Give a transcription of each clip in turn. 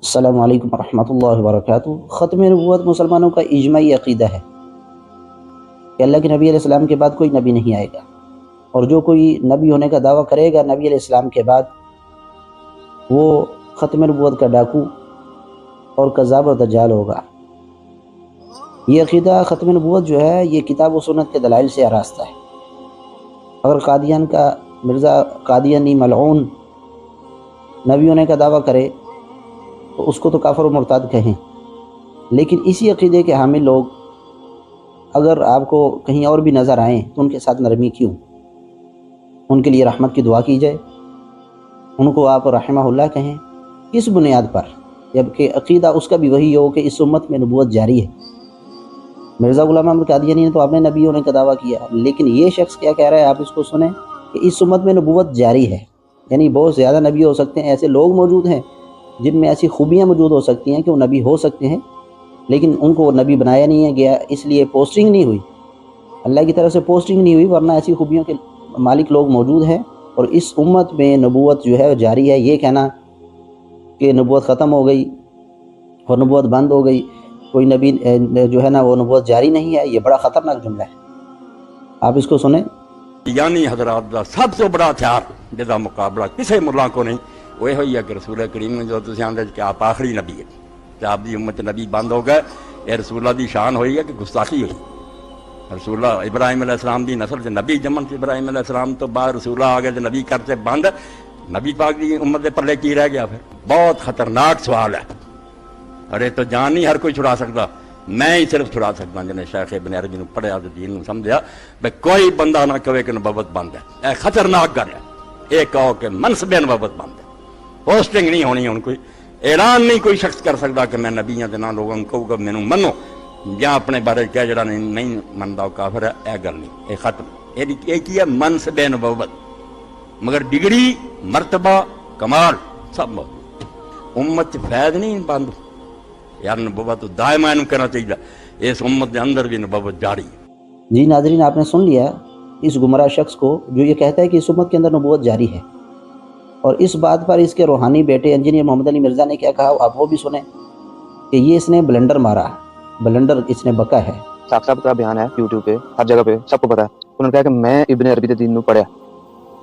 अस्सलामु अलैकुम वरहमतुल्लाहि वबरकातुहू। ख़त्म नबूवत मुसलमानों का इजमाई अक़ीदा है कि अल्लाह के नबी अलैहिस्सलाम के बाद कोई नबी नहीं आएगा, और जो कोई नबी होने का दावा करेगा नबी अलैहिस्सलाम के बाद, वो ख़त्म नबूवत का डाकू और कज़्ज़ाब और दज्जाल होगा। ये अक़ीदा ख़त्म नबूवत जो है, ये किताब व सुन्नत के दलाइल से आरास्ता है। अगर कादियान का मिर्ज़ा कादियानी मलऊन नबी होने का दावा करे तो उसको तो काफ़िर और मुर्ताद कहें, लेकिन इसी अक़ीदे के हामिल लोग अगर आपको कहीं और भी नज़र आएँ तो उनके साथ नरमी क्यों? उनके लिए रहमत की दुआ की जाए, उनको आप रहमहुल्लाह कहें। किस बुनियाद पर? जबकि अक़ीदा उसका भी वही हो कि इस उम्मत में नबूवत जारी है। मिर्ज़ा ग़ुलाम अहमद कादियानी ने तो आपने नबी होने का दावा किया, लेकिन ये शख्स क्या कह रहा है, आप इसको सुने कि इस उम्मत में नबूवत जारी है। यानी बहुत ज़्यादा नबी हो सकते हैं, ऐसे लोग मौजूद हैं जिनमें ऐसी खूबियाँ मौजूद हो सकती हैं कि वो नबी हो सकते हैं, लेकिन उनको नबी बनाया नहीं है गया, इसलिए पोस्टिंग नहीं हुई, अल्लाह की तरफ से पोस्टिंग नहीं हुई, वरना ऐसी खूबियों के मालिक लोग मौजूद हैं। और इस उम्मत में नबूवत जो है जारी है, ये कहना कि नबूवत ख़त्म हो गई और नबूवत बंद हो गई, कोई नबी जो है ना वो नबूवत जारी नहीं है, ये बड़ा ख़तरनाक जुमला है। आप इसको सुने। यानी हजरात दा सब तो बड़ा हथियार जिसका मुकाबला किसी मुल्ला को नहीं, वो ही है कि रसूल करीम ने जो तुम आंदे कि आप आखिरी नबी है, तो आपकी उम्मत नबी बंद हो गए। यह रसूल्लाह की शान हुई है कि गुस्ताखी हुई। रसूल्लाह इब्राहिम अलैहिस्सलाम की नस्ल से नबी जमन से इब्राहिम अलैहिस्सलाम तो बाद रसूल्लाह आ गए तो नबी करते बंद, नबी पाक की उम्मत के पल्ले की रह गया? फिर बहुत खतरनाक सवाल है। अरे तो जान नहीं हर कोई छुड़ा सकता, मैं ही सिर्फ छुड़ा सकता जिन्हें शेख इब्न अरबी ने पढ़िया तो दीन समझा। भाई कोई बंदा ना कहे कि नबूवत बंद है, यह खतरनाक गल है। ये कहो कि मनसबे नबूवत बंद है, पोस्टिंग नहीं होनी, हूँ कोई ऐलान नहीं कोई शख्स कर सकता कि मैं नबी हाँ तो ना लोगों को कहूँगा मैनू मनो, या अपने बारे क्या जरा नहीं मनता काफिर है। यह गल नहीं, ये खत्म। ये की है मनसबे नबूवत, मगर डिग्री मरतबा कमाल सब मौजूद। उम्मत फैद नहीं बंद यार, नबूवत दायमा करना चाहिए। इस उम्मत के अंदर भी नबूवत जारी है। जी नाज़रीन, आपने सुन लिया इस गुमराह शख्स को जो ये कहता है कि इस उम्मत के अंदर नबूवत जारी है, और इस बात पर इसके रूहानी बेटे इंजीनियर मोहम्मद अली मिर्ज़ा ने क्या कहा, आप वो भी सुने कि ये इसने ब्लंडर मारा, ब्लंडर इसने बका है। साफ साफ का बयान है यूट्यूब पे, हर जगह पे सबको पता है। उन्होंने कहा कि मैं इब्न अरबी के दीन में पढ़ा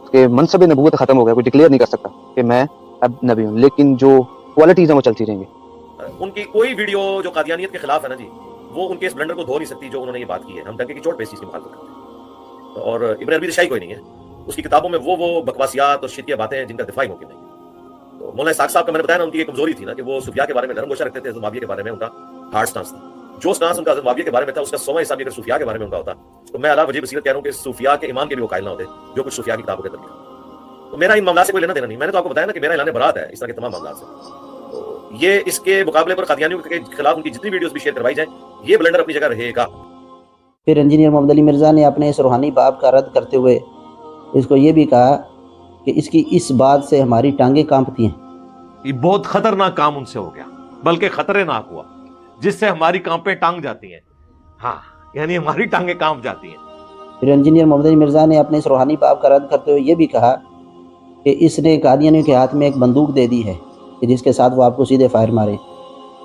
कि मनसब नबूवत खत्म हो गया, कोई डिक्लेयर नहीं कर सकता कि मैं अब नबी हूँ, लेकिन जो क्वालिटीज हैं वो चलती रहेंगी। उनकी कोई वीडियो जो कादियानियत के खिलाफ है ना जी, वो उनके इस ब्लंडर को धो नहीं सकती जो उन्होंने ये बात की है। हम डंके की चोट पे इस चीज की मुखालफत करते हैं। और इब्न अरबी शाही कोई नहीं है, उसकी किताबों में वो बकवासियात और शितिया बातें हैं जिनका दिफा ही मुमकिन नहीं है। तो मौलाना इसाक साहब का मैंने बताया ना, उनकी एक कमजोरी थी ना कि वो सूफिया के बारे में नरम गोशा रखते थे, मुआविया के बारे में उनका हार्ड स्टांस था। जो स्टांस उनका मुआविया के बारे में था, उसका 100वां हिस्सा भी अगर सूफिया के बारे में उनका होता तो मैं अला वजीब बसीरत कह रहा हूं कि सूफिया के ईमान के भी वो कायल ना होते जो कुछ सूफिया की किताबों के अंदर। तो मेरा इन मामला से कोई लेना देना नहीं। मैंने तो आपको बताया ना कि मेरा ऐलान बरात है इस तरह के तमाम मामला से। ये इसके मुकाबले पर कादियानियों के खिलाफ उनकी जितनी वीडियोस भी शेयर करवाई जाए, ये ब्लंडर अपनी जगह रहेगा। फिर इंजीनियर मोहम्मद अली मिर्ज़ा ने अपने इस रूहानी बाप का रद्द करते हुए इसको ये भी कहा कि इसकी इस बात से हमारी टांगें कांपती हैं। ये बहुत खतरनाक काम उनसे हो गया, बल्कि खतरनाक हुआ, जिससे हमारी कांपें टांग जाती हैं। हाँ, यानी हमारी टांगें कांप जाती हैं। फिर इंजीनियर मोहम्मद अली मिर्ज़ा ने अपने इस रूहानी बाप का रद्द करते हुए ये भी कहा कि इसने कादियानियों के हाथ में एक बंदूक दे दी है कि जिसके साथ वो आपको सीधे फायर मारे।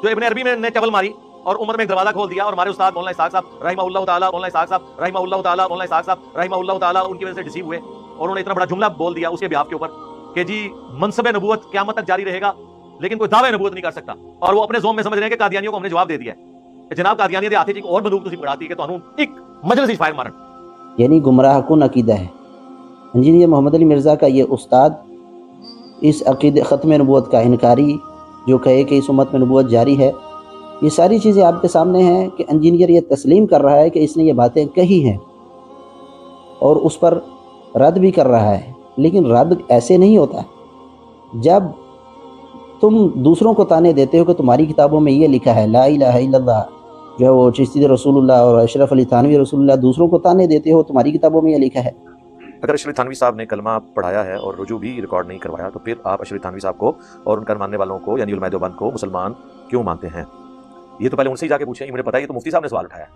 जो इब्न अरबी ने चवल मारी और उम्र में एक दरवाजा खोल दिया, और हमारे उस्ताद मौलाना इसाक साहब रहमहुल्लाह ताला, मौलाना इसाक साहब रहमहुल्लाह ताला, मौलाना इसाक साहब रहमहुल्लाह ताला उनकी वजह से डिसीव हुए, और उन्होंने इतना बड़ा जुमला बोल दिया उसके बिहाफ के ऊपर कि जी मनसब नबूवत क़यामत तक जारी रहेगा, लेकिन कोई दावे नबूवत नहीं कर सकता। और वो अपने ज़ोम में समझ रहे हैं कि कादियानियों को हमने जवाब दे दिया है कि जनाब कादियानियों के हाथी और बंदूक तुसी पकड़ाती है कि तुहानू एक मजलिस ही फायर मारन। यानी गुमराह कुन अकीदा है। इंजीनियर मोहम्मद अली मिर्ज़ा का ये उस्ताद इस अकीदे ख़त्म नबूवत का इनकारी जो कहे कि इस उम्मत में नबूवत जारी है, ये सारी चीज़ें आपके सामने हैं कि इंजीनियर ये तस्लीम कर रहा है कि इसने ये बातें कही हैं और उस पर रद्द भी कर रहा है। लेकिन रद्द ऐसे नहीं होता। जब तुम दूसरों को ताने देते हो कि तुम्हारी किताबों में ये लिखा है ला इलाहा इल्लल्लाह, जो है वो चिश्ती रसूलुल्लाह और अशरफ अली थानवी रसूलुल्लाह, दूसरों को ताने देते हो, तुम्हारी किताबों में ये लिखा है। अगर अशरफ थानवी साहब ने कलमा पढ़ाया है और रुजू भी रिकॉर्ड नहीं करवाया, तो फिर आप अशरफ थानवी साहब को और उनका मानने वालों को यानी उलमाए देवबंद को मुसलमान क्यों मानते हैं? ये तो पहले उनसे ही जाके पूछें, मुझे पता है ये तो मुफ्ती साहब ने सवाल उठाया,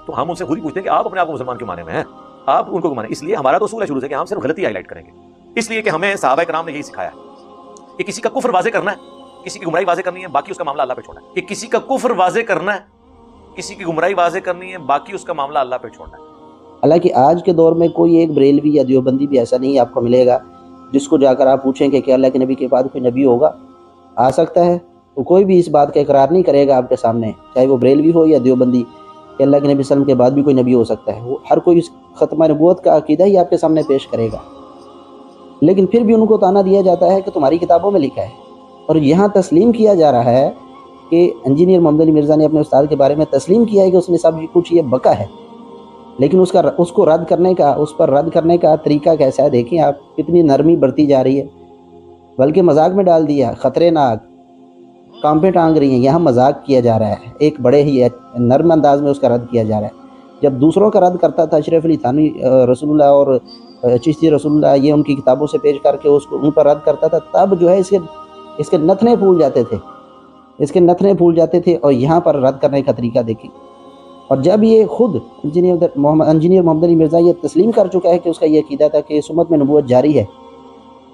तो हम उनसे खुद ही पूछते हैं कि आप अपने आप को मुसलमान क्यों माने में हैं, आप उनको माने। इसलिए हमारा तो उसूल है शुरू से कि हम सिर्फ गलती हाईलाइट करेंगे, इसलिए कि हमें सहाबा कराम ने यही सिखाया कि किसी का कुफ्र वाज़े करना है किसी की गुमराही वाज़े करनी है, बाकी उसका मामला अल्लाह पे छोड़ना है। कि किसी का कुफ्र वाज़े करना है, किसी की गुमराही वाज़े करनी है, बाकी उसका मामला अल्लाह पे छोड़ना है। हालांकि आज के दौर में कोई एक बरेलवी या देवबंदी भी ऐसा नहीं आपको मिलेगा जिसको जाकर आप पूछें कि क्या अल्लाह के नबी के बाद कोई नबी होगा, आ सकता है, तो कोई भी इस बात का इकरार नहीं करेगा आपके सामने, चाहे वो बरेलवी हो या देवबंदी, कि अल्लाह के नबी सल्लम के बाद भी कोई नबी हो सकता है। वो हर कोई ख़त्म नबूवत का अकीदा ही आपके सामने पेश करेगा, लेकिन फिर भी उनको ताना दिया जाता है कि तुम्हारी किताबों में लिखा है। और यहाँ तस्लीम किया जा रहा है कि इंजीनियर मोहम्मद अली मिर्ज़ा ने अपने उस्ताद के बारे में तस्लीम किया है कि उसने सब कुछ ये बका है, लेकिन उसको रद्द करने का, उस पर रद्द करने का तरीका कैसा है, देखिए आप, कितनी नरमी बरती जा रही है, बल्कि मजाक में डाल दिया, खतरनाक काम पे टांग रही हैं। यहाँ मजाक किया जा रहा है, एक बड़े ही नर्म अंदाज में उसका रद्द किया जा रहा है। जब दूसरों का रद्द करता था अशरफ अली थानवी रसूलुल्लाह और चिश्ती रसूलुल्लाह, ये उनकी किताबों से पेश करके उसको उन पर रद्द करता था, तब जो है इसके नथने फूल जाते थे, इसके नथने फूल जाते थे। और यहाँ पर रद्द करने का तरीका देखिए। और जब ये खुद इंजीनियर मोहम्मद अली मिर्ज़ा ये तस्लीम कर चुका है कि उसका ये अकीदा था कि इस उम्मत में नबूवत जारी है,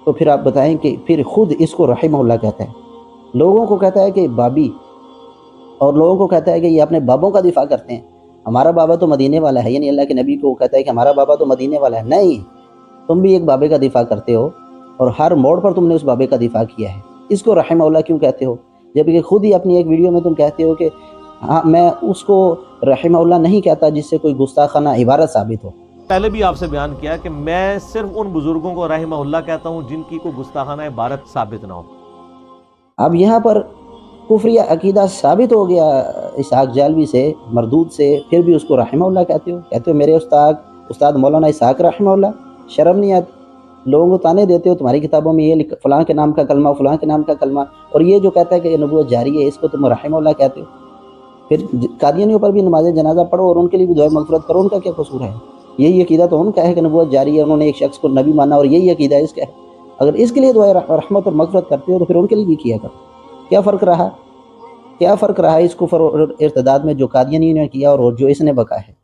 तो फिर आप बताएं कि फिर खुद इसको रहिमहुल्लाह कहता है, लोगों को कहता है कि बाबी, और लोगों को कहता है कि ये अपने बाबों का दिफा करते हैं। हमारा बाबा तो मदीने वाला है, यानी अल्लाह के नबी को कहता है कि हमारा बाबा तो मदीने वाला है। नहीं, तुम भी एक बाबे का दिफा करते हो और हर मोड़ पर तुमने उस बाबे का दिफा किया है। इसको रहिमहुल्लाह क्यों कहते हो, जबकि खुद ही अपनी एक वीडियो में तुम कहते हो कि हाँ, मैं उसको रहिमहुल्लाह नहीं कहता जिससे कोई गुस्ताखाना इबारत साबित हो। पहले भी आपसे बयान किया कि मैं सिर्फ उन बुजुर्गों को रहिमहुल्लाह कहता हूँ जिनकी कोई गुस्ताखाना इबारत साबित ना हो। अब यहाँ पर कुफरिया अकीदा साबित हो गया इसहाक जालवी से, मरदूद से, फिर भी उसको रहिमहुल्लाह कहते हो मेरे उस्ताद मौलाना इसहाक रहिमहुल्लाह। शर्म नहीं आती? लोगों को ताने देते हो, तुम्हारी किताबों में ये फ़लाँ के नाम का कलमा, फ़लाँ के नाम का कलमा, और ये जो कहता है कि ये नबूवत जारी है, इसको तुम रहिमहुल्लाह कहते हो। फिर कादियानियों पर भी नमाज जनाजा पढ़ो और उनके लिए भी दुआ मग़फ़िरत करो, उनका क्या कसूर है? यही अकीदा तो उनका है कि नबूवत जारी है, उन्होंने एक शख्स को नबी माना और यही अकीदा इसका है। अगर इसके लिए दुआ रहमत और मग़फ़िरत करते हो तो फिर उनके लिए भी किया करो। क्या फ़र्क रहा इस कुफ्र और इर्तिदाद में जो कादियानियों ने किया और जो इसने बका है?